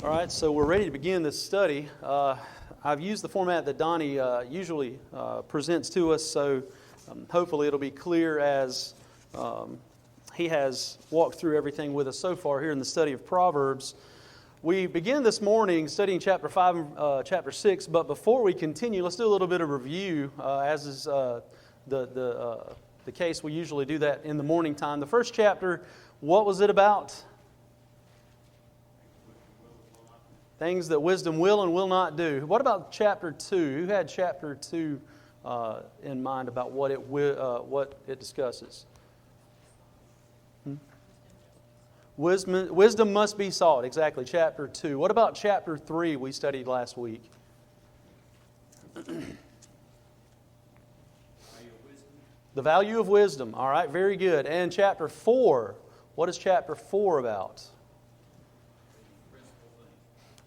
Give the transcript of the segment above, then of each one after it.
All right, so we're ready to begin this study. I've used the format that Donnie usually presents to us, so hopefully it'll be clear as he has walked through everything with us so far here in the study of Proverbs. We begin this morning studying chapter 5 and chapter 6, but before we continue, let's do a little bit of review, as is the case. We usually do that in the morning time. The first chapter, what was it about? Things that wisdom will and will not do. What about chapter 2? Who had chapter 2 in mind about what it discusses? Wisdom must be sought. Exactly, chapter 2. What about chapter 3 we studied last week? The value of wisdom. All right, very good. And chapter 4. What is chapter 4 about?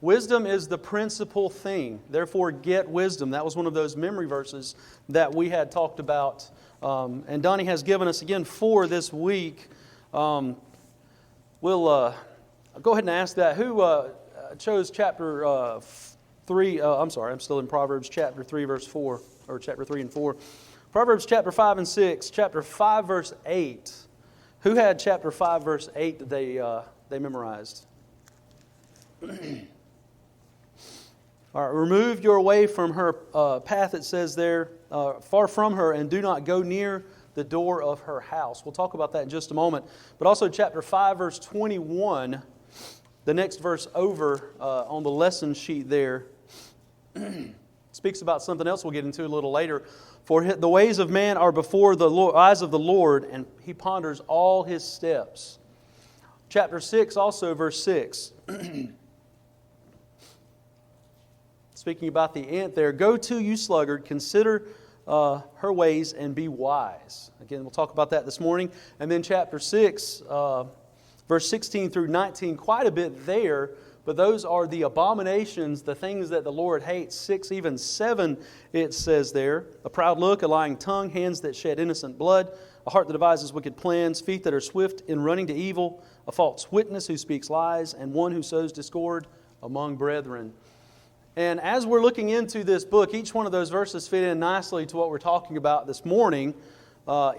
Wisdom is the principal thing. Therefore, get wisdom. That was one of those memory verses that we had talked about. And Donnie has given us, again, 4 this week. We'll go ahead and ask that. Who chose chapter 3? I'm sorry, I'm still in Proverbs chapter 3, verse 4. Or chapter 3 and 4. Proverbs chapter 5 and 6. Chapter 5, verse 8. Who had chapter 5, verse 8 that they memorized? All right, remove your way from her path, it says there, far from her, and do not go near the door of her house. We'll talk about that in just a moment. But also chapter 5, verse 21, the next verse over on the lesson sheet there, speaks about something else we'll get into a little later. For the ways of man are before the eyes of the Lord, and He ponders all His steps. Chapter 6, also verse 6. Speaking about the ant there, go to, you sluggard, consider her ways and be wise. Again, we'll talk about that this morning. And then chapter 6, verse 16 through 19, quite a bit there, but those are the abominations, the things that the Lord hates. 6, even 7, it says there, a proud look, a lying tongue, hands that shed innocent blood, a heart that devises wicked plans, feet that are swift in running to evil, a false witness who speaks lies, and one who sows discord among brethren. And as we're looking into this book, each one of those verses fit in nicely to what we're talking about this morning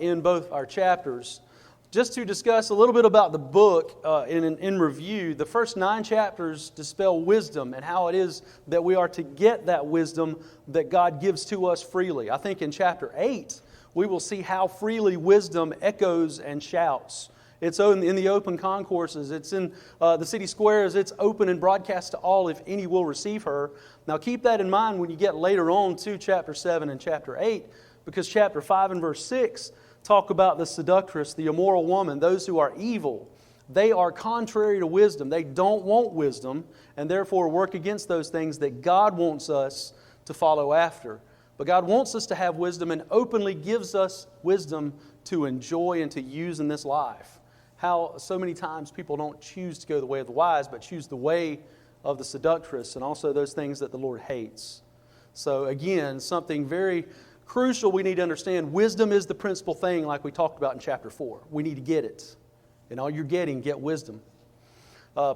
in both our chapters. Just to discuss a little bit about the book in review, the first 9 chapters dispel wisdom and how it is that we are to get that wisdom that God gives to us freely. I think in chapter 8, we will see how freely wisdom echoes and shouts. It's in the open concourses. It's in the city squares. It's open and broadcast to all if any will receive her. Now keep that in mind when you get later on to chapter 7 and chapter 8, because chapter 5 and verse 6 talk about the seductress, the immoral woman, those who are evil. They are contrary to wisdom. They don't want wisdom and therefore work against those things that God wants us to follow after. But God wants us to have wisdom and openly gives us wisdom to enjoy and to use in this life. How so many times people don't choose to go the way of the wise, but choose the way of the seductress and also those things that the Lord hates. So again, something very crucial we need to understand. Wisdom is the principal thing like we talked about in chapter 4. We need to get it. And all you're getting, get wisdom.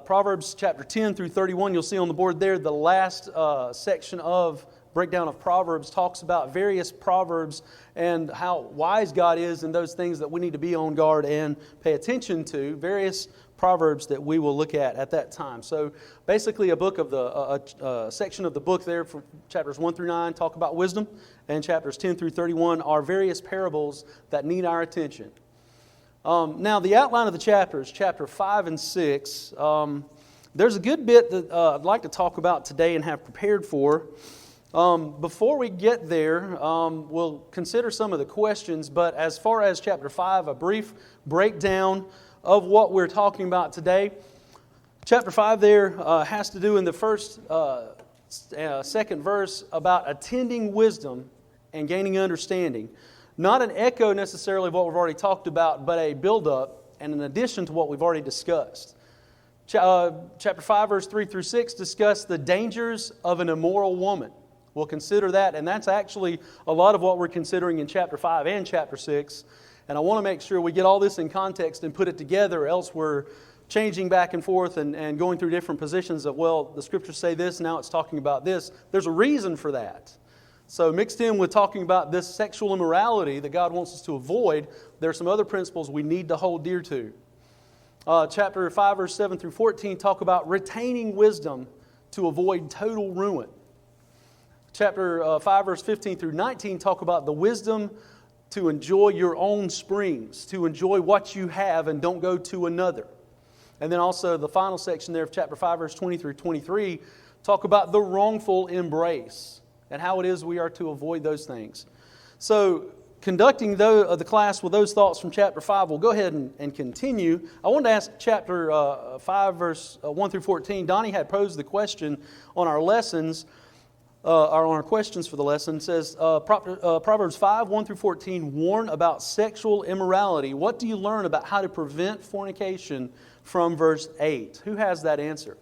Proverbs chapter 10 through 31, you'll see on the board there, the last section of breakdown of Proverbs talks about various proverbs and how wise God is and those things that we need to be on guard and pay attention to. Various proverbs that we will look at that time. So basically a section of the book there from chapters 1 through 9 talk about wisdom, and chapters 10 through 31 are various parables that need our attention. Now the outline of the chapters, chapter 5 and 6, there's a good bit that I'd like to talk about today and have prepared for. Before we get there, we'll consider some of the questions, but as far as chapter 5, a brief breakdown of what we're talking about today. Chapter 5 there has to do in the first, second verse about attending wisdom and gaining understanding. Not an echo necessarily of what we've already talked about, but a build-up and an addition to what we've already discussed. Chapter 5, verse 3 through 6 discuss the dangers of an immoral woman. We'll consider that, and that's actually a lot of what we're considering in chapter 5 and chapter 6. And I want to make sure we get all this in context and put it together, else we're changing back and forth and going through different positions of, well, the Scriptures say this, now it's talking about this. There's a reason for that. So mixed in with talking about this sexual immorality that God wants us to avoid, there are some other principles we need to hold dear to. Chapter 5, verse 7 through 14 talk about retaining wisdom to avoid total ruin. Chapter 5, verse 15 through 19 talk about the wisdom to enjoy your own springs, to enjoy what you have and don't go to another. And then also the final section there of chapter 5, verse 20 through 23, talk about the wrongful embrace and how it is we are to avoid those things. So, conducting the class with those thoughts from chapter 5, we'll go ahead and continue. I wanted to ask chapter 5, verse 1 through 14. Donnie had posed the question on our lessons, or on our questions for the lesson. It says, Proverbs 5, 1 through 14, warn about sexual immorality. What do you learn about how to prevent fornication from verse 8? Who has that answer?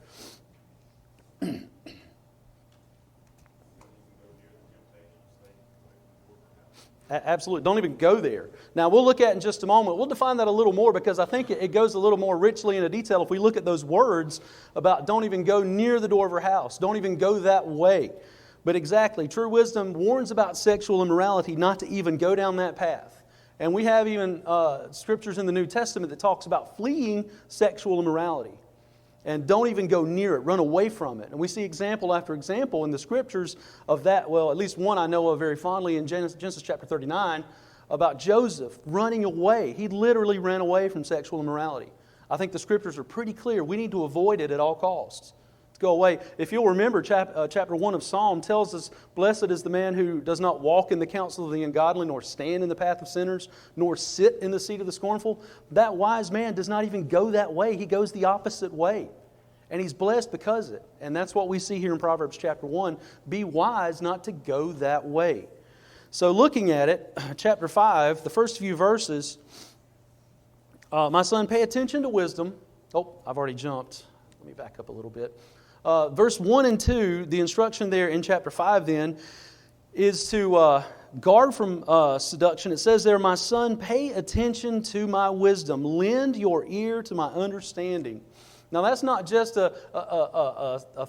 Absolutely. Don't even go there. Now, we'll look at it in just a moment. We'll define that a little more because I think it goes a little more richly into detail if we look at those words about don't even go near the door of her house. Don't even go that way. But exactly, true wisdom warns about sexual immorality, not to even go down that path. And we have even scriptures in the New Testament that talks about fleeing sexual immorality. And don't even go near it. Run away from it. And we see example after example in the Scriptures of that. Well, at least one I know of very fondly in Genesis chapter 39 about Joseph running away. He literally ran away from sexual immorality. I think the Scriptures are pretty clear. We need to avoid it at all costs. To go away. If you'll remember, chapter 1 of Psalm tells us, blessed is the man who does not walk in the counsel of the ungodly, nor stand in the path of sinners, nor sit in the seat of the scornful. That wise man does not even go that way. He goes the opposite way. And he's blessed because of it. And that's what we see here in Proverbs chapter 1. Be wise not to go that way. So looking at it, chapter 5, the first few verses, my son, pay attention to wisdom. Oh, I've already jumped. Let me back up a little bit. Verse 1 and 2, the instruction there in chapter 5 then, is to guard from seduction. It says there, my son, pay attention to my wisdom. Lend your ear to my understanding. Now that's not just a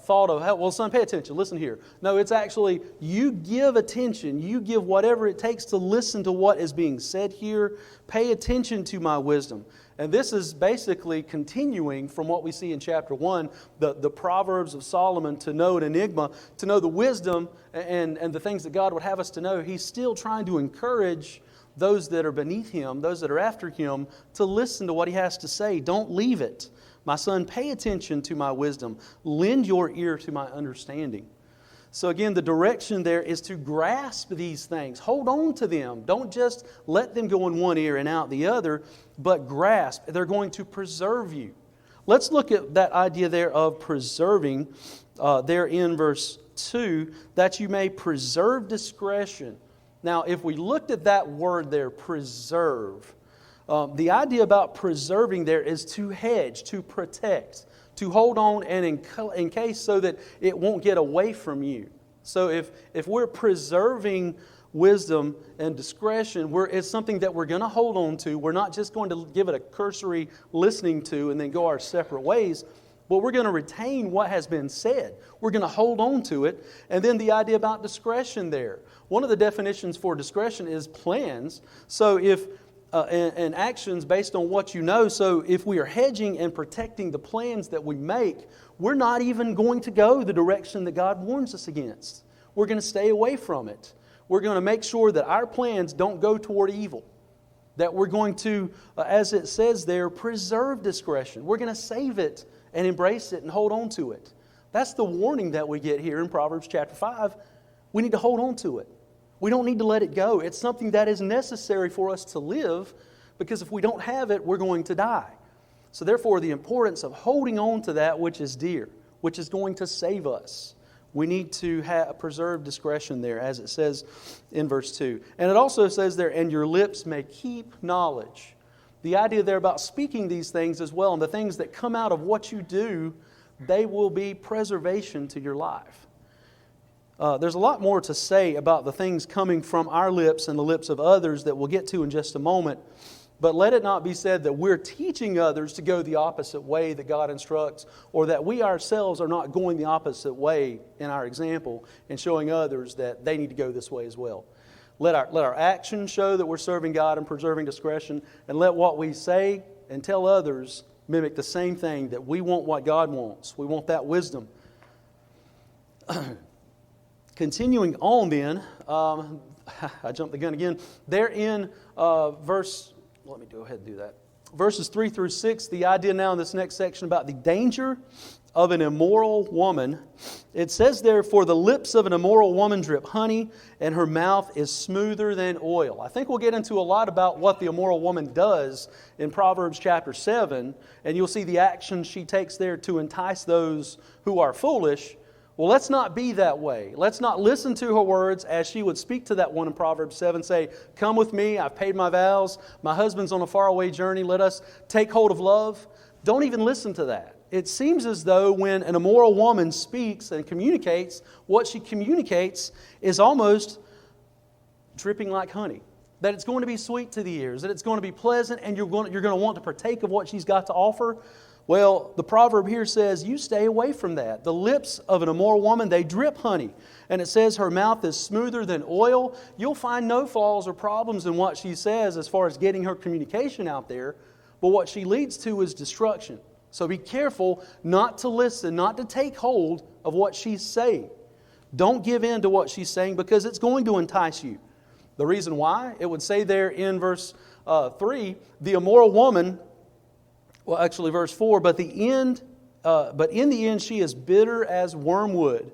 thought of, well, son, pay attention, listen here. No, it's actually, you give attention. You give whatever it takes to listen to what is being said here. Pay attention to my wisdom. And this is basically continuing from what we see in chapter 1, the Proverbs of Solomon, to know an enigma, to know the wisdom and the things that God would have us to know. He's still trying to encourage those that are beneath him, those that are after him, to listen to what he has to say. Don't leave it. My son, pay attention to my wisdom. Lend your ear to my understanding. So again, the direction there is to grasp these things. Hold on to them. Don't just let them go in one ear and out the other, but grasp. They're going to preserve you. Let's look at that idea there of preserving there in verse 2, that you may preserve discretion. Now, if we looked at that word there, preserve, the idea about preserving there is to hedge, to protect, to hold on and encase so that it won't get away from you. So if we're preserving wisdom and discretion, it's something that we're going to hold on to. We're not just going to give it a cursory listening to and then go our separate ways, but we're going to retain what has been said. We're going to hold on to it. And then the idea about discretion there. One of the definitions for discretion is plans. So if and actions based on what you know. So if we are hedging and protecting the plans that we make, we're not even going to go the direction that God warns us against. We're going to stay away from it. We're going to make sure that our plans don't go toward evil. That we're going to, as it says there, preserve discretion. We're going to save it and embrace it and hold on to it. That's the warning that we get here in Proverbs chapter 5. We need to hold on to it. We don't need to let it go. It's something that is necessary for us to live, because if we don't have it, we're going to die. So therefore, the importance of holding on to that which is dear, which is going to save us. We need to preserve discretion there, as it says in verse 2. And it also says there, and your lips may keep knowledge. The idea there about speaking these things as well, and the things that come out of what you do, they will be preservation to your life. There's a lot more to say about the things coming from our lips and the lips of others that we'll get to in just a moment. But let it not be said that we're teaching others to go the opposite way that God instructs, or that we ourselves are not going the opposite way in our example and showing others that they need to go this way as well. Let our actions show that we're serving God and preserving discretion, and let what we say and tell others mimic the same thing, that we want what God wants. We want that wisdom. Continuing on then, I jumped the gun again. There in let me go ahead and do that. Verses 3 through 6, the idea now in this next section about the danger of an immoral woman. It says there, for the lips of an immoral woman drip honey, and her mouth is smoother than oil. I think we'll get into a lot about what the immoral woman does in Proverbs chapter 7, and you'll see the actions she takes there to entice those who are foolish. Well, let's not be that way. Let's not listen to her words as she would speak to that one in Proverbs 7, say, come with me, I've paid my vows, my husband's on a faraway journey, let us take hold of love. Don't even listen to that. It seems as though when an immoral woman speaks and communicates, what she communicates is almost dripping like honey. That it's going to be sweet to the ears, that it's going to be pleasant, and you're going to want to partake of what she's got to offer. Well, the proverb here says, you stay away from that. The lips of an immoral woman, they drip honey. And it says her mouth is smoother than oil. You'll find no flaws or problems in what she says as far as getting her communication out there. But what she leads to is destruction. So be careful not to listen, not to take hold of what she's saying. Don't give in to what she's saying, because it's going to entice you. The reason why, it would say there in verse 3, the immoral woman, well, actually, verse 4, but in the end she is bitter as wormwood,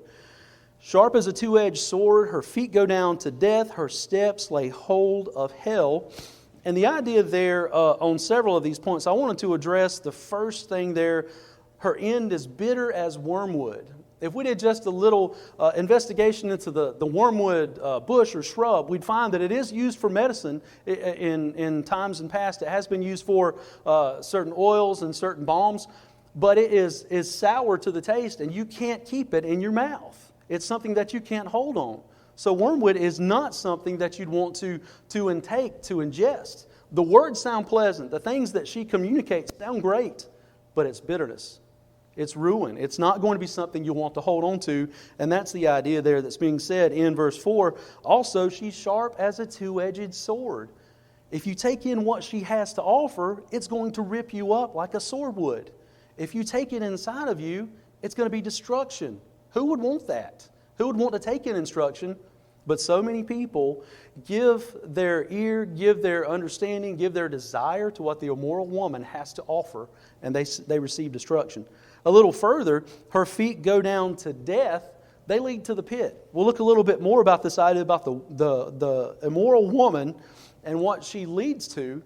sharp as a two-edged sword. Her feet go down to death. Her steps lay hold of hell. And the idea there on several of these points, I wanted to address the first thing there. Her end is bitter as wormwood. If we did just a little investigation into the wormwood bush or shrub, we'd find that it is used for medicine in times in past. It has been used for certain oils and certain balms, but it is sour to the taste, and you can't keep it in your mouth. It's something that you can't hold on. So wormwood is not something that you'd want to intake, to ingest. The words sound pleasant. The things that she communicates sound great, but it's bitterness. It's ruin. It's not going to be something you want to hold on to. And that's the idea there that's being said in verse 4. Also, she's sharp as a two-edged sword. If you take in what she has to offer, it's going to rip you up like a sword would. If you take it inside of you, it's going to be destruction. Who would want that? Who would want to take in instruction? But so many people give their ear, give their understanding, give their desire to what the immoral woman has to offer, and they receive destruction. A little further, her feet go down to death. They lead to the pit. We'll look a little bit more about this idea about the immoral woman and what she leads to,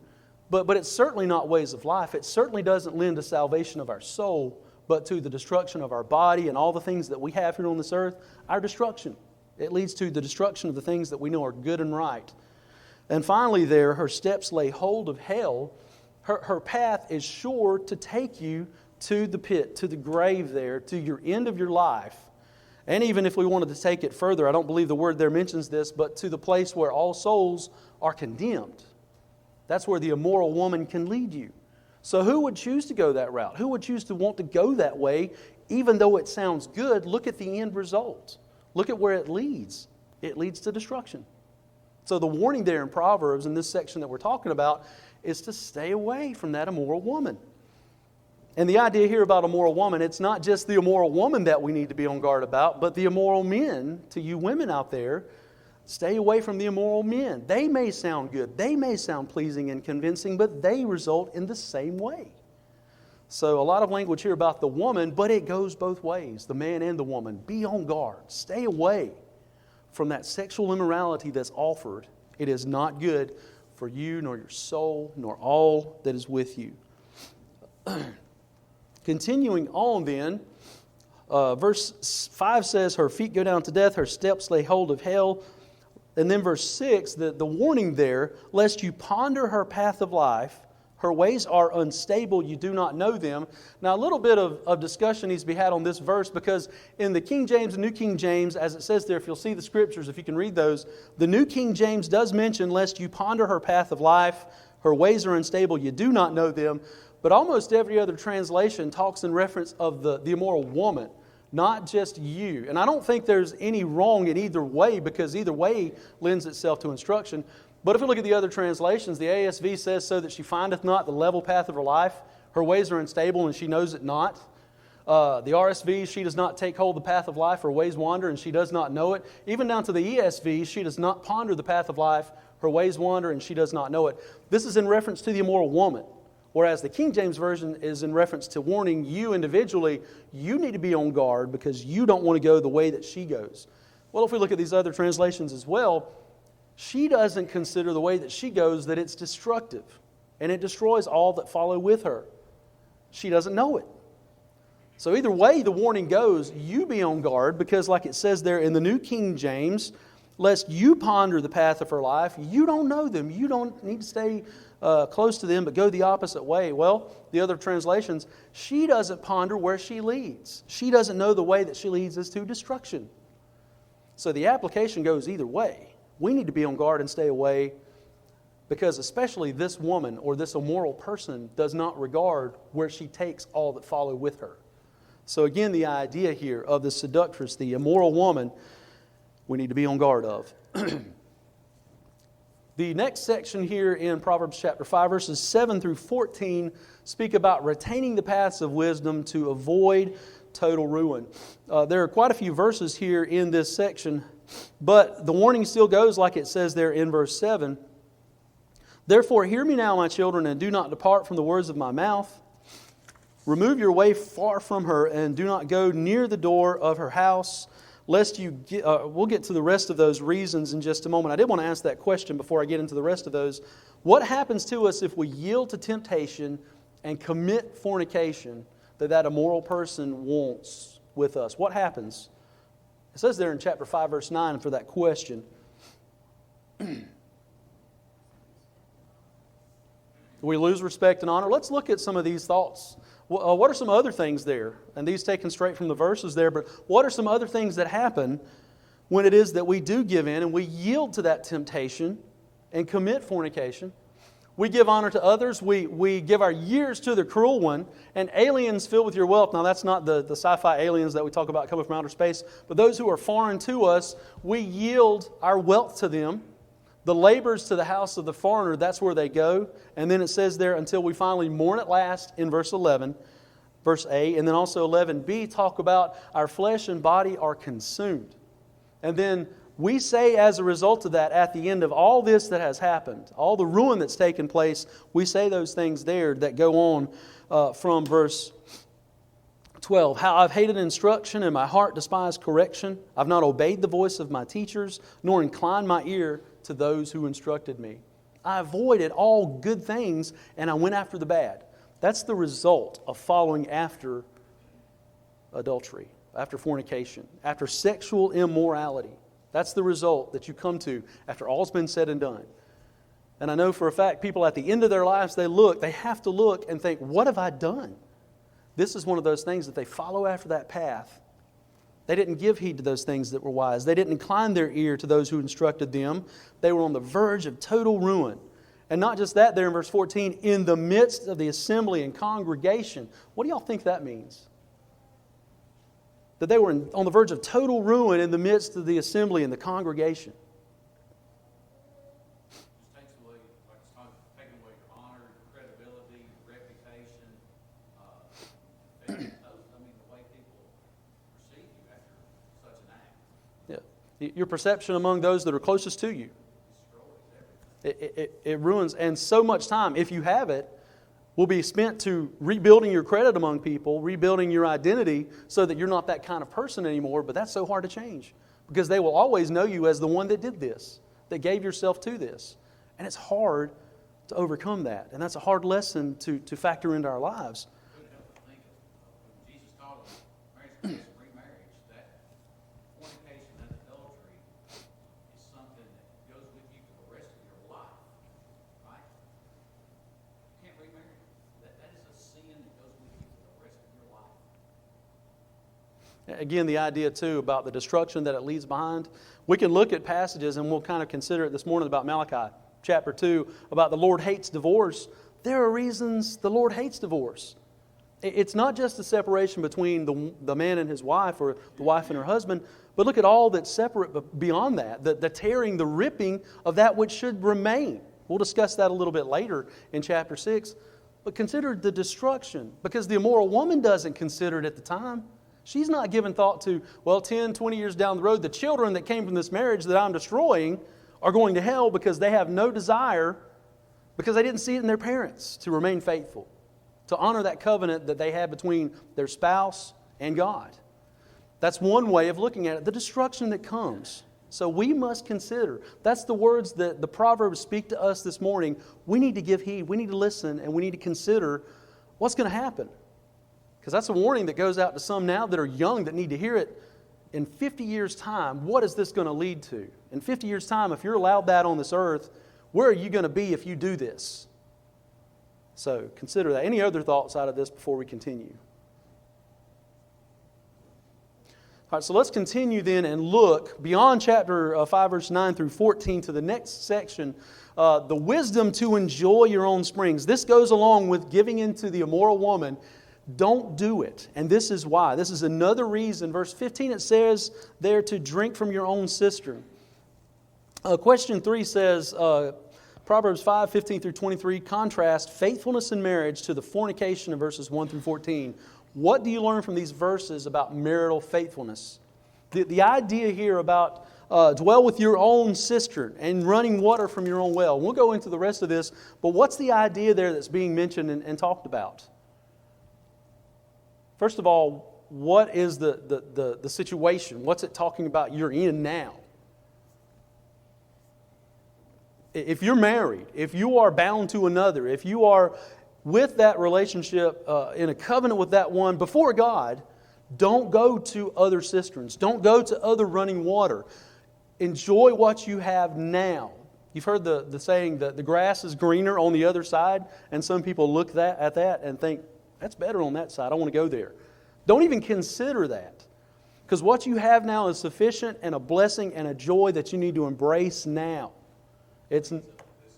but it's certainly not ways of life. It certainly doesn't lend to salvation of our soul, but to the destruction of our body and all the things that we have here on this earth, our destruction. It leads to the destruction of the things that we know are good and right. And finally there, her steps lay hold of hell. Her path is sure to take you to the pit, to the grave there, to your end of your life. And even if we wanted to take it further, I don't believe the word there mentions this, but to the place where all souls are condemned. That's where the immoral woman can lead you. So who would choose to go that route? Who would choose to want to go that way, even though it sounds good? Look at the end result. Look at where it leads. It leads to destruction. So the warning there in Proverbs, in this section that we're talking about, is to stay away from that immoral woman. And the idea here about immoral woman, it's not just the immoral woman that we need to be on guard about, but the immoral men, to you women out there, stay away from the immoral men. They may sound good, they may sound pleasing and convincing, but they result in the same way. So a lot of language here about the woman, but it goes both ways, the man and the woman. Be on guard. Stay away from that sexual immorality that's offered. It is not good for you, nor your soul, nor all that is with you. Continuing on then, verse 5 says, her feet go down to death, her steps lay hold of hell. And then verse 6, the warning there, lest you ponder her path of life, her ways are unstable, you do not know them. Now a little bit of discussion needs to be had on this verse, because in the King James and New King James, as it says there, if you'll see the scriptures, if you can read those, the New King James does mention, lest you ponder her path of life, Her ways are unstable. You do not know them. But almost every other translation talks in reference of the immoral woman, not just you. And I don't think there's any wrong in either way, because either way lends itself to instruction. But if we look at the other translations, the ASV says, so that she findeth not the level path of her life. Her ways are unstable and she knows it not. The RSV, she does not take hold of the path of life. Her ways wander and she does not know it. Even down to the ESV, she does not ponder the path of life. Her ways wander and she does not know it. This is in reference to the immoral woman. Whereas the King James Version is in reference to warning you individually, you need to be on guard because you don't want to go the way that she goes. Well, if we look at these other translations as well, she doesn't consider the way that she goes that it's destructive and it destroys all that follow with her. She doesn't know it. So either way the warning goes, you be on guard because like it says there in the New King James, lest you ponder the path of her life, you don't know them. You don't need to stay close to them, but go the opposite way. Well, the other translations, she doesn't ponder where she leads. She doesn't know the way that she leads is to destruction. So the application goes either way. We need to be on guard and stay away because especially this woman or this immoral person does not regard where she takes all that follow with her. So again, the idea here of the seductress, the immoral woman, we need to be on guard of. The next section here in Proverbs chapter 5, verses 7 through 14, speak about retaining the paths of wisdom to avoid total ruin. There are quite a few verses here in this section, but the warning still goes like it says there in verse 7. Therefore, hear me now, my children, and do not depart from the words of my mouth. Remove your way far from her, and do not go near the door of her house, lest you get, we'll get to the rest of those reasons in just a moment. I did want to ask that question before I get into the rest of those. What happens to us if we yield to temptation and commit fornication that immoral person wants with us? What happens? It says there in chapter 5, verse 9 for that question. We lose respect and honor. Let's look at some of these thoughts. What are some other things there? And these taken straight from the verses there, but what are some other things that happen when it is that we do give in and we yield to that temptation and commit fornication? We give honor to others. We give our years to the cruel one, and aliens filled with your wealth. Now, that's not the sci-fi aliens that we talk about coming from outer space, but those who are foreign to us, we yield our wealth to them. The labors to the house of the foreigner, that's where they go. And then it says there, until we finally mourn at last in verse 11, verse A. And then also 11b, talk about our flesh and body are consumed. And then we say as a result of that, at the end of all this that has happened, all the ruin that's taken place, we say those things there that go on from verse 12. How I've hated instruction and my heart despised correction. I've not obeyed the voice of my teachers, nor inclined my ear to those who instructed me. I avoided all good things and I went after the bad. That's the result of following after adultery, after fornication, after sexual immorality. That's the result that you come to after all's been said and done. And I know for a fact people at the end of their lives, they have to look and think, what have I done? This is one of those things that they follow after that path. They didn't give heed to those things that were wise. They didn't incline their ear to those who instructed them. They were on the verge of total ruin. And not just that, there in verse 14, in the midst of the assembly and congregation. What do y'all think that means? That they were on the verge of total ruin in the midst of the assembly and the congregation. It takes away, like it's taking away your honor, your credibility, your reputation. The way people perceive you after such an act. Yeah. Your perception among those that are closest to you. It ruins, and so much time, if you have it, will be spent to rebuilding your credit among people, rebuilding your identity so that you're not that kind of person anymore. But that's so hard to change because they will always know you as the one that did this, that gave yourself to this. And it's hard to overcome that. And that's a hard lesson to factor into our lives. I couldn't help but think of when Jesus taught us marriage and remarriage, that fornication and adultery is something that goes with you for the rest of your life. Right? You can't remarry. That is a sin that goes with you for the rest of your life. Again, the idea too about the destruction that it leaves behind. We can look at passages and we'll kind of consider it this morning about Malachi chapter 2 about the Lord hates divorce, there are reasons the Lord hates divorce. It's not just the separation between the man and his wife or the wife and her husband, but look at all that's separate beyond that, the tearing, the ripping of that which should remain. We'll discuss that a little bit later in chapter 6. But consider the destruction, because the immoral woman doesn't consider it at the time. She's not given thought to, 10, 20 years down the road, the children that came from this marriage that I'm destroying are going to hell because they have no desire, because they didn't see it in their parents to remain faithful, to honor that covenant that they had between their spouse and God. That's one way of looking at it, the destruction that comes. So we must consider. That's the words that the Proverbs speak to us this morning. We need to give heed, we need to listen, and we need to consider what's going to happen. Because that's a warning that goes out to some now that are young that need to hear it. In 50 years' time, what is this going to lead to? In 50 years' time, if you're allowed that on this earth, where are you going to be if you do this? So consider that. Any other thoughts out of this before we continue? All right, so let's continue then and look beyond chapter 5, verse 9 through 14 to the next section, the wisdom to enjoy your own springs. This goes along with giving into the immoral woman. Don't do it. And this is why. This is another reason. Verse 15, it says there to drink from your own cistern. Question 3 says, Proverbs 5, 15 through 23, contrast faithfulness in marriage to the fornication of verses 1 through 14. What do you learn from these verses about marital faithfulness? The idea here about dwell with your own cistern and running water from your own well. We'll go into the rest of this, but what's the idea there that's being mentioned and talked about? First of all, what is the situation? What's it talking about you're in now? If you're married, if you are bound to another, if you are with that relationship in a covenant with that one before God, don't go to other cisterns. Don't go to other running water. Enjoy what you have now. You've heard the saying that the grass is greener on the other side, and some people look at that and think, that's better on that side. I want to go there. Don't even consider that. Because what you have now is sufficient and a blessing and a joy that you need to embrace now. It's This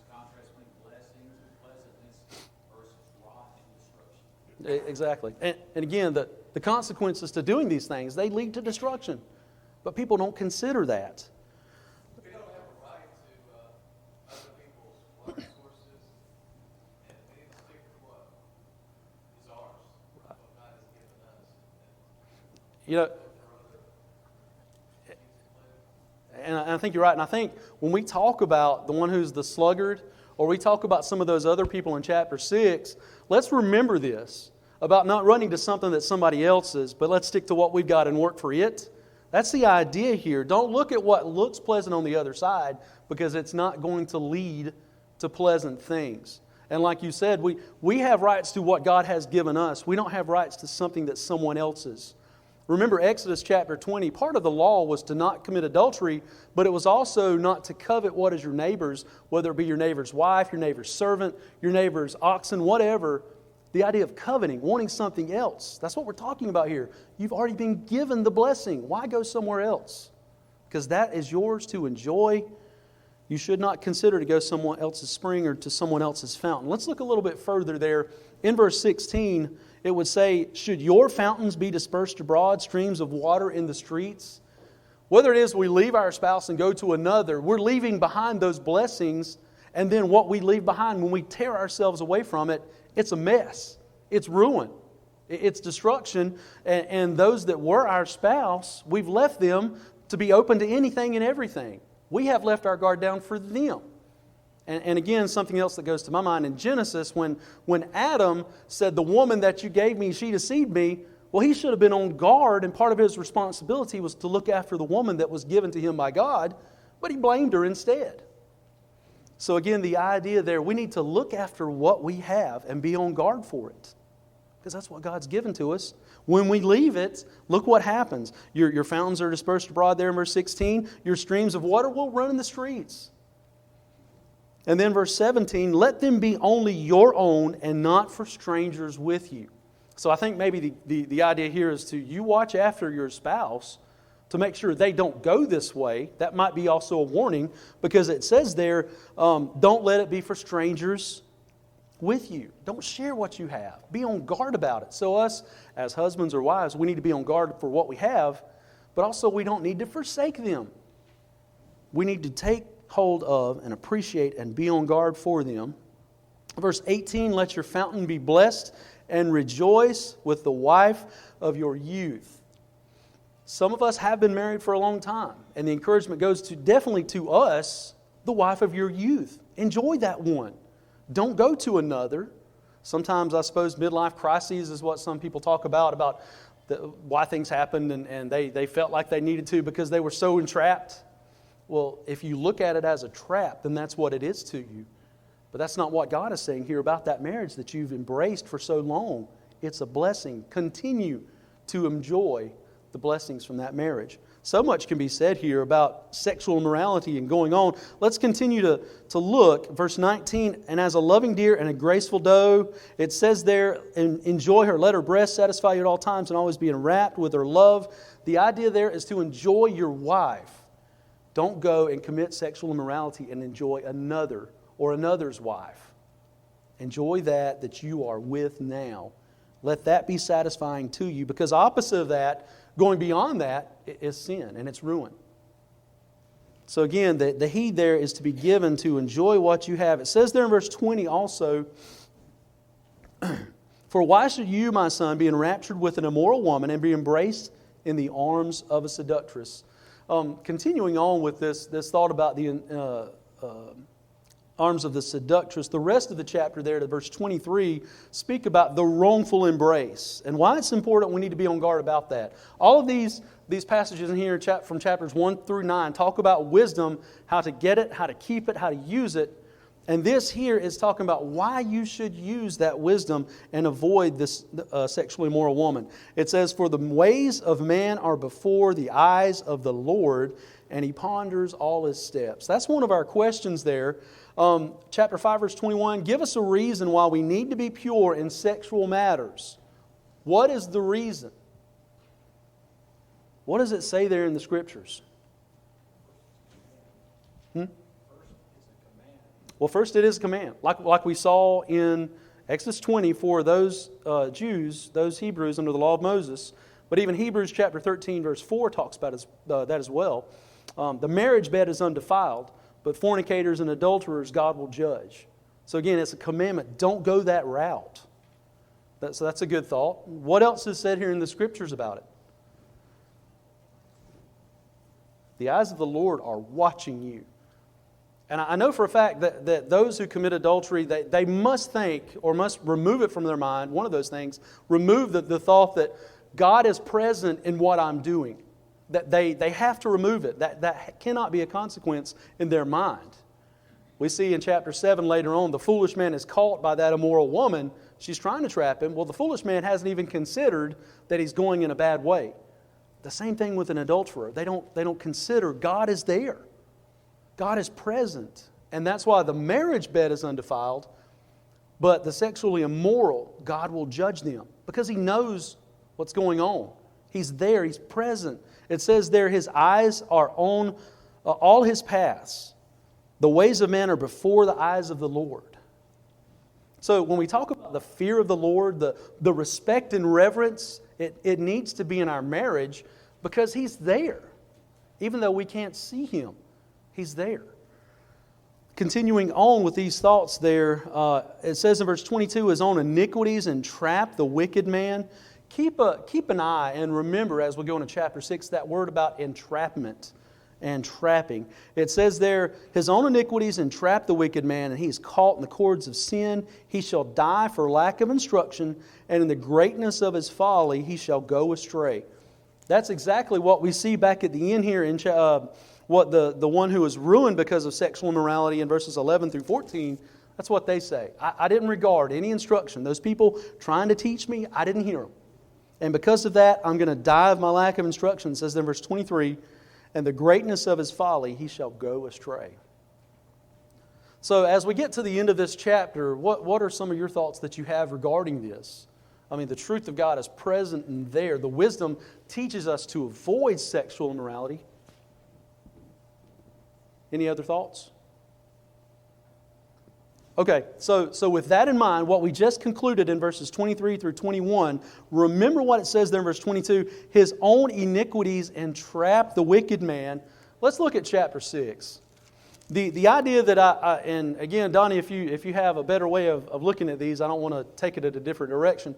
contrast between blessings and pleasantness versus wrath and destruction. exactly. And again, the consequences to doing these things, they lead to destruction. But people don't consider that. We don't have a right to other people's water sources, and we need to stick to what is ours, what God has given us. You know, and I think you're right. And I think when we talk about the one who's the sluggard, or we talk about some of those other people in chapter 6, let's remember this about not running to something that's somebody else's, but let's stick to what we've got and work for it. That's the idea here. Don't look at what looks pleasant on the other side, because it's not going to lead to pleasant things. And like you said, we have rights to what God has given us. We don't have rights to something that's someone else's. Remember Exodus chapter 20, part of the law was to not commit adultery, but it was also not to covet what is your neighbor's, whether it be your neighbor's wife, your neighbor's servant, your neighbor's oxen, whatever. The idea of coveting, wanting something else. That's what we're talking about here. You've already been given the blessing. Why go somewhere else? Because that is yours to enjoy. You should not consider to go someone else's spring or to someone else's fountain. Let's look a little bit further there. In verse 16, it would say, should your fountains be dispersed abroad, streams of water in the streets? Whether it is we leave our spouse and go to another, we're leaving behind those blessings, and then what we leave behind when we tear ourselves away from it, it's a mess. It's ruin. It's destruction. And those that were our spouse, we've left them to be open to anything and everything. We have left our guard down for them. And again, something else that goes to my mind in Genesis, when Adam said, the woman that you gave me, she deceived me, well, he should have been on guard, and part of his responsibility was to look after the woman that was given to him by God, but he blamed her instead. So again, the idea there, we need to look after what we have and be on guard for it, because that's what God's given to us. When we leave it, look what happens. Your fountains are dispersed abroad there in verse 16. Your streams of water will run in the streets. And then verse 17, let them be only your own and not for strangers with you. So I think maybe the idea here is to you watch after your spouse, to make sure they don't go this way. That might be also a warning, because it says there, don't let it be for strangers with you. Don't share what you have. Be on guard about it. So us, as husbands or wives, we need to be on guard for what we have, but also we don't need to forsake them. We need to take hold of and appreciate and be on guard for them. Verse 18, let your fountain be blessed and rejoice with the wife of your youth. Some of us have been married for a long time, and the encouragement goes to definitely to us, the wife of your youth. Enjoy that one. Don't go to another. Sometimes I suppose midlife crises is what some people talk about why things happened, and they felt like they needed to because they were so entrapped. Well, if you look at it as a trap, then that's what it is to you. But that's not what God is saying here about that marriage that you've embraced for so long. It's a blessing. Continue to enjoy the blessings from that marriage. So much can be said here about sexual immorality and going on. Let's continue to look. Verse 19, and as a loving deer and a graceful doe, it says there, enjoy her, let her breast satisfy you at all times and always be enwrapped with her love. The idea there is to enjoy your wife. Don't go and commit sexual immorality and enjoy another or another's wife. Enjoy that you are with now. Let that be satisfying to you, because opposite of that, going beyond that, is sin and it's ruin. So again, the heed there is to be given to enjoy what you have. It says there in verse 20 also, for why should you, my son, be enraptured with an immoral woman and be embraced in the arms of a seductress? Continuing on with this thought about the arms of the seductress, the rest of the chapter there to verse 23 speak about the wrongful embrace and why it's important we need to be on guard about that. All of these passages in here from chapters 1 through 9 talk about wisdom, how to get it, how to keep it, how to use it. And this here is talking about why you should use that wisdom and avoid this sexually immoral woman. It says, for the ways of man are before the eyes of the Lord, and He ponders all His steps. That's one of our questions there. Chapter 5, verse 21, give us a reason why we need to be pure in sexual matters. What is the reason? What does it say there in the Scriptures? Well, first it is a command. Like we saw in Exodus 20 for those Jews, those Hebrews under the law of Moses. But even Hebrews chapter 13, verse 4 talks about that as well. The marriage bed is undefiled, but fornicators and adulterers God will judge. So again, it's a commandment. Don't go that route. So that's a good thought. What else is said here in the Scriptures about it? The eyes of the Lord are watching you. And I know for a fact that those who commit adultery, they must think or must remove it from their mind, one of those things, remove the thought that God is present in what I'm doing. That they have to remove it. That cannot be a consequence in their mind. We see in chapter 7 later on, the foolish man is caught by that immoral woman. She's trying to trap him. Well, the foolish man hasn't even considered that he's going in a bad way. The same thing with an adulterer. They don't consider God is there. God is present. And that's why the marriage bed is undefiled. But the sexually immoral, God will judge them because He knows what's going on. He's there. He's present. It says there, His eyes are on all His paths. The ways of man are before the eyes of the Lord. So when we talk about the fear of the Lord, the respect and reverence, it needs to be in our marriage because He's there. Even though we can't see Him, He's there. Continuing on with these thoughts there, it says in verse 22, is on iniquities and trap the wicked man. Keep an eye and remember as we go into chapter 6 that word about entrapment and trapping. It says there, his own iniquities entrap the wicked man, and he is caught in the cords of sin. He shall die for lack of instruction, and in the greatness of his folly he shall go astray. That's exactly what we see back at the end here in what the one who was ruined because of sexual immorality in verses 11 through 14. That's what they say. I didn't regard any instruction. Those people trying to teach me, I didn't hear them. And because of that, I'm going to die of my lack of instruction. It says in verse 23, and the greatness of his folly, he shall go astray. So as we get to the end of this chapter, what are some of your thoughts that you have regarding this? I mean, the truth of God is present in there. The wisdom teaches us to avoid sexual immorality. Any other thoughts? Okay, so with that in mind, what we just concluded in verses 23 through 21, remember what it says there in verse 22, his own iniquities entrap the wicked man. Let's look at chapter 6. The idea that and again, Donnie, if you have a better way of looking at these, I don't want to take it in a different direction.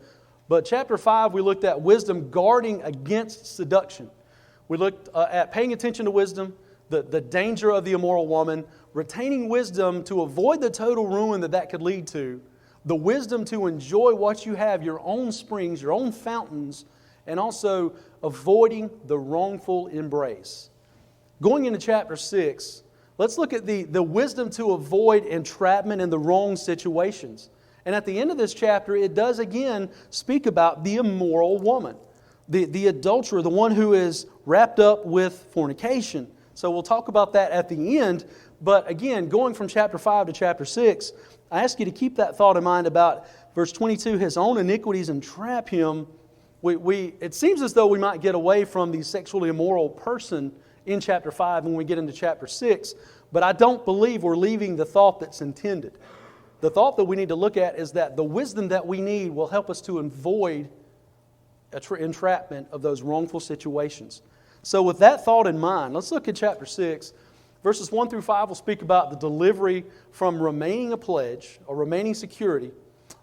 But chapter 5, we looked at wisdom guarding against seduction. We looked at paying attention to wisdom, the danger of the immoral woman, retaining wisdom to avoid the total ruin that could lead to, the wisdom to enjoy what you have, your own springs, your own fountains, and also avoiding the wrongful embrace. Going into chapter 6, let's look at the wisdom to avoid entrapment in the wrong situations. And at the end of this chapter, it does again speak about the immoral woman, the adulterer, the one who is wrapped up with fornication. So we'll talk about that at the end. But again, going from chapter 5 to chapter 6, I ask you to keep that thought in mind about verse 22, his own iniquities entrap him. It seems as though we might get away from the sexually immoral person in chapter 5 when we get into chapter 6, but I don't believe we're leaving the thought that's intended. The thought that we need to look at is that the wisdom that we need will help us to avoid entrapment of those wrongful situations. So with that thought in mind, let's look at chapter 6. Verses 1 through 5 will speak about the delivery from remaining a pledge or remaining security.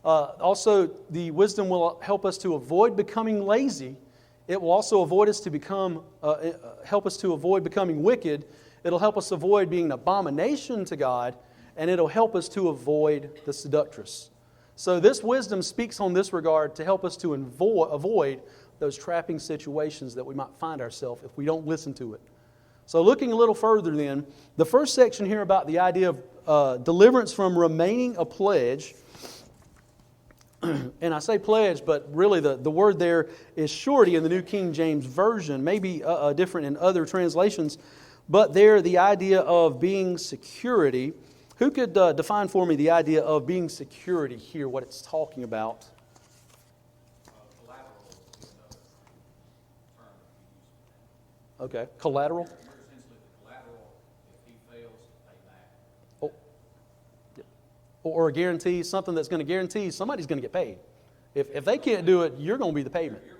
Also, the wisdom will help us to avoid becoming lazy. It will also help us to avoid becoming wicked. It'll help us avoid being an abomination to God, and it'll help us to avoid the seductress. So this wisdom speaks on this regard to help us to avoid those trapping situations that we might find ourselves if we don't listen to it. So looking a little further then, the first section here about the idea of deliverance from remaining a pledge, and I say pledge, but really the word there is surety in the New King James Version, maybe different in other translations, but there the idea of being security. Who could define for me the idea of being security here, what it's talking about? Collateral is another term that we use. Okay, collateral. You're essentially the collateral if he fails to pay back. Oh. Yeah. Or a guarantee, something that's going to guarantee somebody's going to get paid. If they can't do it, you're going to be the payment. You're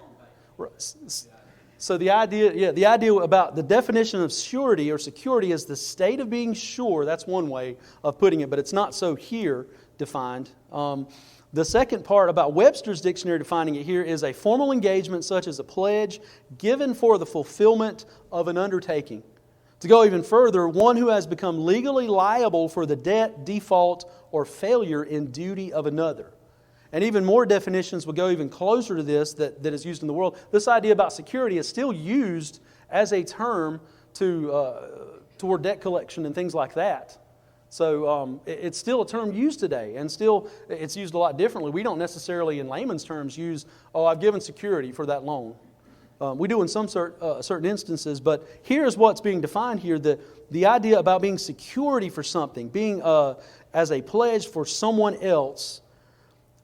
going to pay. So the idea about the definition of surety or security is the state of being sure. That's one way of putting it, but it's not so here defined. The second part about Webster's dictionary defining it here is a formal engagement such as a pledge given for the fulfillment of an undertaking. To go even further, one who has become legally liable for the debt, default, or failure in duty of another. And even more definitions will go even closer to this that is used in the world. This idea about security is still used as a term toward debt collection and things like that. So it's still a term used today, and still it's used a lot differently. We don't necessarily, in layman's terms, use, I've given security for that loan. We do in some certain instances, but here's what's being defined here, the idea about being security for something, being as a pledge for someone else.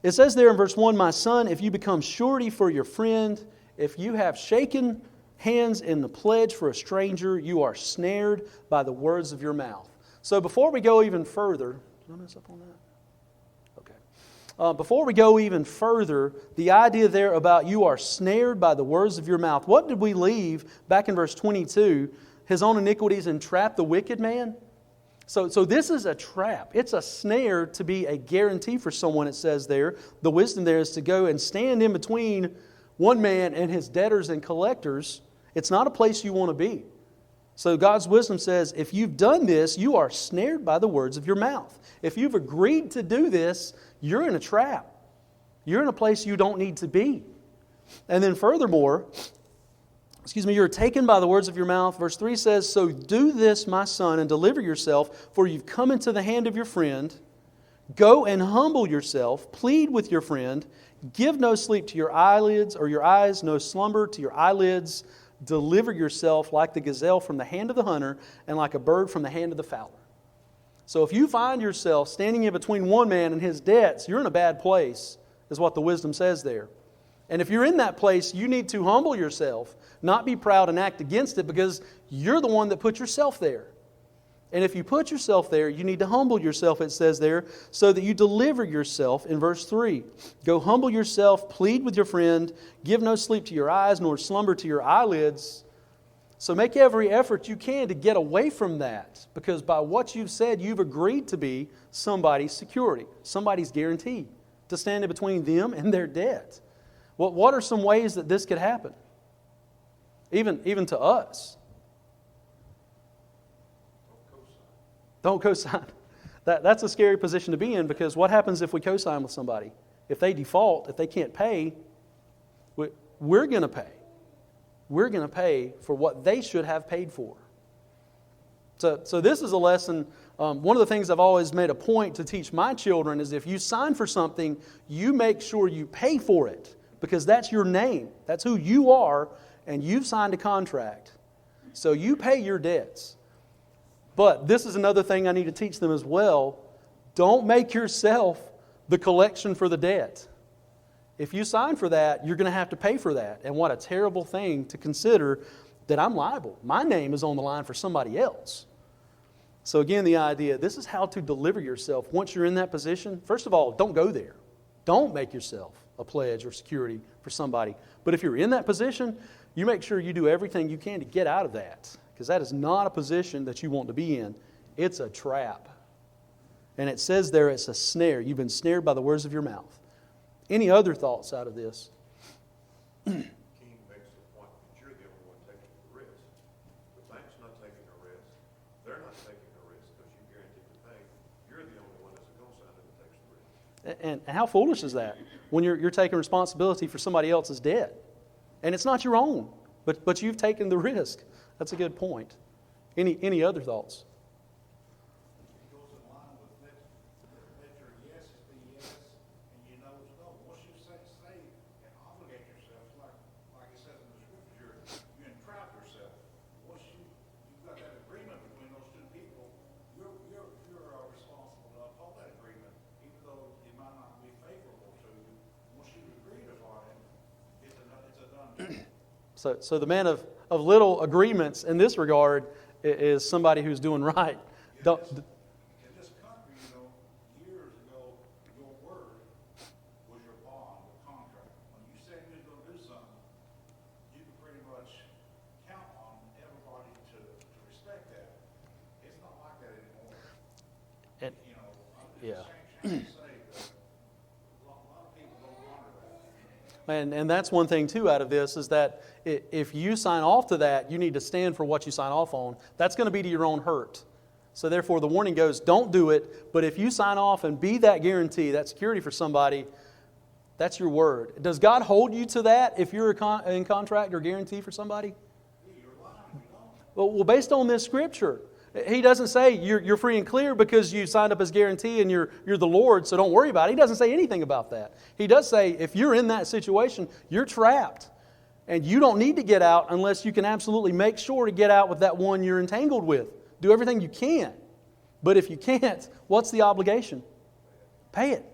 It says there in verse 1, my son, if you become surety for your friend, if you have shaken hands in the pledge for a stranger, you are snared by the words of your mouth. So before we go even further, did I mess up on that? Okay. Before we go even further, the idea there about you are snared by the words of your mouth. What did we leave back in verse 22? His own iniquities entrap the wicked man. So this is a trap. It's a snare to be a guarantee for someone, it says there. The wisdom there is to go and stand in between one man and his debtors and collectors. It's not a place you want to be. So God's wisdom says, if you've done this, you are snared by the words of your mouth. If you've agreed to do this, you're in a trap. You're in a place you don't need to be. And then furthermore, you're taken by the words of your mouth. Verse 3 says, so do this, my son, and deliver yourself, for you've come into the hand of your friend. Go and humble yourself, plead with your friend. Give no sleep to your eyelids, or your eyes, no slumber to your eyelids. Deliver yourself like the gazelle from the hand of the hunter, and like a bird from the hand of the fowler. So if you find yourself standing in between one man and his debts, you're in a bad place, is what the wisdom says there. And if you're in that place, you need to humble yourself, not be proud and act against it, because you're the one that put yourself there. And if you put yourself there, you need to humble yourself, it says there, so that you deliver yourself in verse 3. Go humble yourself, plead with your friend, give no sleep to your eyes, nor slumber to your eyelids. So make every effort you can to get away from that, because by what you've said, you've agreed to be somebody's security, somebody's guarantee, to stand in between them and their debt. What are some ways that this could happen? Even to us. Don't co-sign. That's a scary position to be in, because what happens if we co-sign with somebody? If they default, if they can't pay, we're going to pay. We're going to pay for what they should have paid for. So this is a lesson. One of the things I've always made a point to teach my children is if you sign for something, you make sure you pay for it, because that's your name. That's who you are, and you've signed a contract. So you pay your debts. But this is another thing I need to teach them as well. Don't make yourself the collection for the debt. If you sign for that, you're going to have to pay for that. And what a terrible thing to consider that I'm liable. My name is on the line for somebody else. So again, the idea, this is how to deliver yourself once you're in that position. First of all, don't go there. Don't make yourself a pledge or security for somebody. But if you're in that position, you make sure you do everything you can to get out of that. Because that is not a position that you want to be in. It's a trap. And it says there it's a snare. You've been snared by the words of your mouth. Any other thoughts out of this? King makes the point that you're the only one taking the risk. The bank's not taking a risk. They're not taking a risk because you guaranteed to pay. You're the only one as a co-signer that takes the risk. And how foolish is that when you're taking responsibility for somebody else's debt? And it's not your own, but you've taken the risk. That's a good point. Any other thoughts? It goes in line with let your yeses be yes and your no's no. Once you say and obligate yourself, like it says in the scripture, you entrap yourself. Once you've got that agreement between those two people, you're responsible to uphold that agreement, even though it might not be favorable to you. Once you agree upon it, it's a done deal. So the man of little agreements in this regard is somebody who's doing right. Don't, In this country, years ago, your word was your bond, your contract. When you said you were going to do something, you could pretty much count on everybody to respect that. It's not like that anymore. And- yeah. Shame to say, but a lot of people don't honor that. And that's one thing too out of this is that if you sign off to that, you need to stand for what you sign off on. That's going to be to your own hurt. So therefore the warning goes, don't do it. But if you sign off and be that guarantee, that security for somebody, that's your word. Does God hold you to that if you're in contract or guarantee for somebody? Well, based on this scripture, He doesn't say you're free and clear because you signed up as guarantee and you're the Lord, so don't worry about it. He doesn't say anything about that. He does say if you're in that situation, you're trapped. And you don't need to get out unless you can absolutely make sure to get out with that one you're entangled with. Do everything you can. But if you can't, what's the obligation? Pay it.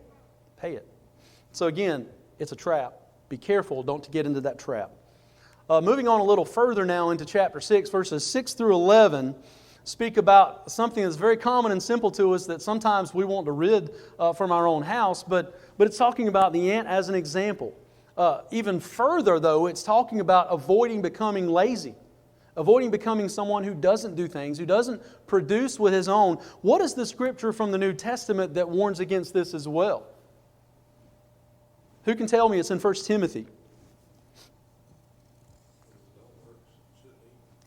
Pay it. So again, it's a trap. Be careful, don't get into that trap. Moving on a little further now into chapter 6, verses 6 through 11, speak about something that's very common and simple to us that sometimes we want to rid from our own house, but it's talking about the ant as an example. Even further, though, it's talking about avoiding becoming lazy, avoiding becoming someone who doesn't do things, who doesn't produce with his own. What is the scripture from the New Testament that warns against this as well? Who can tell me? It's in 1 Timothy.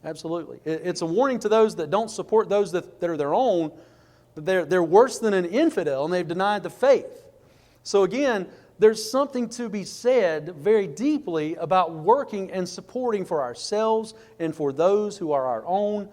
Absolutely. It's a warning to those that don't support those that are their own. They're worse than an infidel, and they've denied the faith. So again, there's something to be said very deeply about working and supporting for ourselves and for those who are our own.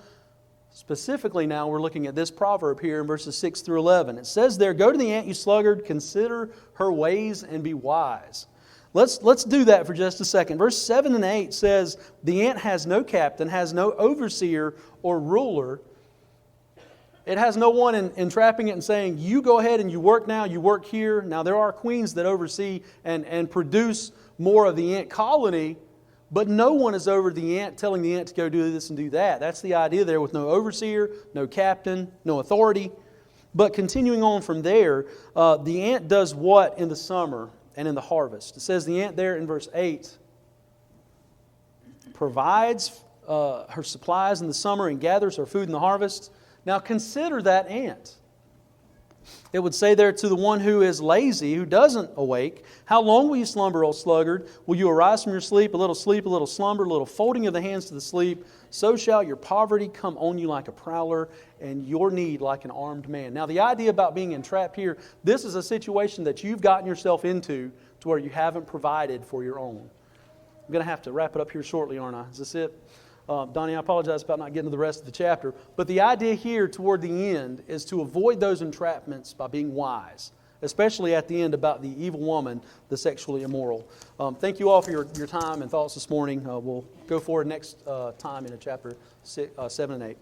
Specifically now, we're looking at this proverb here in verses 6 through 11. It says there, "Go to the ant, you sluggard, consider her ways and be wise." Let's do that for just a second. Verse 7 and 8 says, "The ant has no captain, has no overseer or ruler." It has no one entrapping it and saying, you go ahead and you work now, you work here. Now there are queens that oversee and produce more of the ant colony, but no one is over the ant telling the ant to go do this and do that. That's the idea there, with no overseer, no captain, no authority. But continuing on from there, the ant does what in the summer and in the harvest? It says the ant there in verse 8 provides her supplies in the summer and gathers her food in the harvest. Now consider that ant. It would say there to the one who is lazy, who doesn't awake, how long will you slumber, O sluggard? Will you arise from your sleep, a little slumber, a little folding of the hands to the sleep? So shall your poverty come on you like a prowler, and your need like an armed man. Now the idea about being entrapped here, this is a situation that you've gotten yourself into to where you haven't provided for your own. I'm going to have to wrap it up here shortly, aren't I? Is this it? Donnie, I apologize about not getting to the rest of the chapter. But the idea here toward the end is to avoid those entrapments by being wise, especially at the end about the evil woman, the sexually immoral. Thank you all for your time and thoughts this morning. We'll go forward next time into chapter 7 and 8.